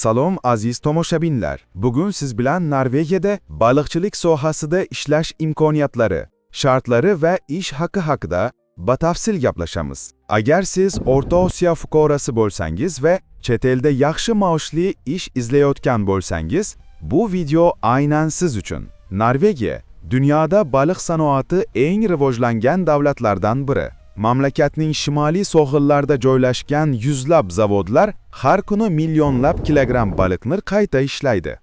Salom aziz tomoshabinlar. Bugun siz bilan Norvegiyada baliqchilik sohasida ishlash imkoniyatlari, shartlari va ish haqi haqida batafsil gaplashamiz. Agar siz O'rta Osiyo fuqarosi bo'lsangiz va chet elda yaxshi maoshli ish izlayotgan bo'lsangiz, bu video aynan siz uchun. Norvegiya dunyoda baliq sanoati eng rivojlangan davlatlardan biri. Mamlakatning shimoliy sohillarida joylashgan yuzlab zavodlar har kuni millionlab kilogramm baliqni qayta ishlaydi.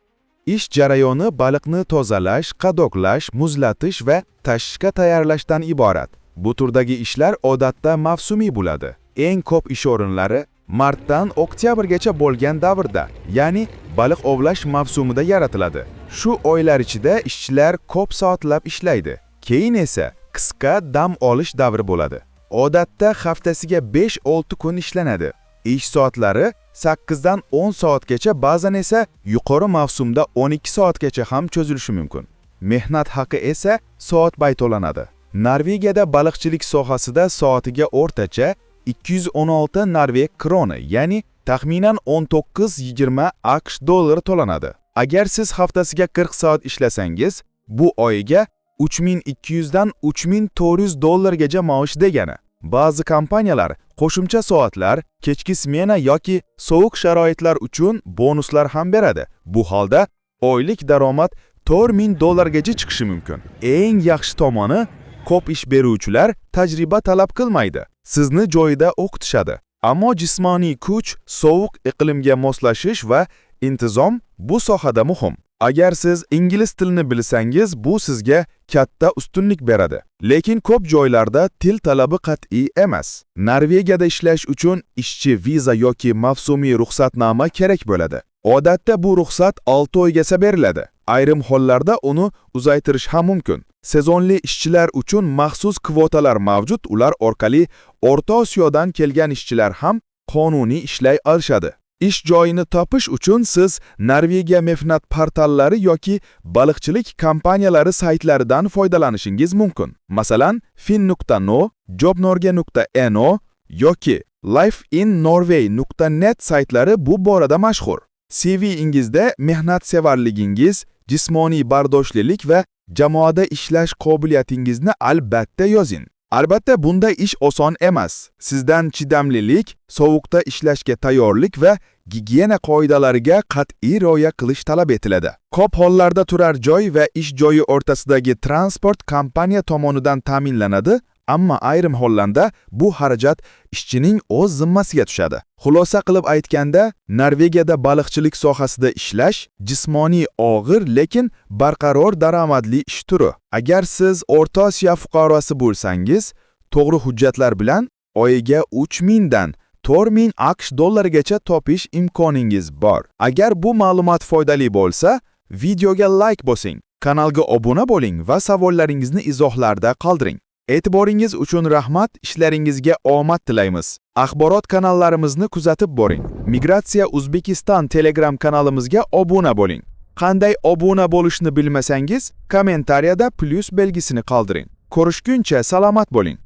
Ish jarayoni baliqni tozalash, qadoqlash, muzlatish va tashishga tayyorlashdan iborat. Bu turdagi ishlar odatda mavsumiy bo'ladi. Eng ko'p ish o'rinlari martdan oktyabrgacha bo'lgan davrda, ya'ni baliq ovlash mavsumida yaratiladi. Shu oylar ichida ishchilar ko'p soatlab ishlaydi. Keyin esa qisqa dam olish davri bo'ladi. Odatda haftasiga 5-6 kun ishlanadi. Ish soatlari 8 dan 10 soatgacha, ba'zan esa yuqori mavsumda 12 soatgacha ham cho'zilishi mumkin. Mehnat haqi esa soatbay to'lanadi. Norvegiyada baliqchilik sohasida soatiga o'rtacha 216 norveg kroni, ya'ni taxminan 19-20 AQSh dollari to'lanadi. Agar siz haftasiga 40 soat ishlasangiz, bu oyiga 3200 dan 3400 dollargacha maosh degani. Ba'zi kompaniyalar qo'shimcha soatlar, kechki smena yoki sovuq sharoitlar uchun bonuslar ham beradi. Bu holda oylik daromad 4000 dollargacha chiqishi mumkin. Eng yaxshi tomoni, ko'p ish beruvchilar tajriba talab qilmaydi. Sizni joyida o'qitishadi. Ammo jismoniy kuch, sovuq iqlimga moslashish va intizom bu sohada muhim. Agar siz ingliz tilini bilsangiz, bu sizga katta ustunlik beradi. Lekin ko'p joylarda til talabi qat'iy emas. Norvegiyada ishlash uchun ishchi viza yoki mavsumiy ruxsatnoma kerak bo'ladi. Odatda bu ruxsat 6 oygacha beriladi. Ayrim hollarda uni uzaytirish ham mumkin. Sezonli ishchilar uchun maxsus kvotalar mavjud, ular orqali O'rta Osiyodan kelgan ishchilar ham qonuniy ishlay olishadi. Ish joyini topish uchun siz Norvegiya mehnat portallari yoki baliqchilik kompaniyalari saytlaridan foydalanishingiz mumkin. Masalan, fin.no, jobnorge.no yoki lifeinnorway.net saytlari bu borada mashhur. CV-ingizda mehnatsevarligingiz, jismoniy bardoshlilik va jamoada ishlash qobiliyatingizni albatta yozing. Albatta bunda ish oson emas. Sizdan chidamlilik, sovuqda ishlashga tayyorlik va gigiyena qoidalariga qat'iy rioya qilish talab etiladi. Ko'p hollarda turar joy va ish joyi o'rtasidagi transport kompaniya tomonidan ta'minlanadi, ammo ayrim hollarda bu xarajat ishchining o'z zimmasiga tushadi. Xulosa qilib aytganda, Norvegiyada baliqchilik sohasida ishlash jismoniy og'ir, lekin barqaror daromadli ish turi. Agar siz O'rta Osiyo fuqarosi bo'lsangiz, to'g'ri hujjatlar bilan oyiga 3000 dan 4000 AQSh dollarigacha topish imkoningiz bor. Agar bu ma'lumot foydali bo'lsa, videoga like bosing, kanalga obuna bo'ling va savollaringizni izohlarda qoldiring. E'tiboringiz uchun rahmat, ishlaringizga omad tilaymiz. Axborot kanallarimizni kuzatib boring. Migratsiya Uzbekistan Telegram kanalimizga obuna bo'ling. Qanday obuna bo'lishni bilmasangiz, kommentariyada plus belgisini qoldiring. Ko'rishguncha salomat bo'ling.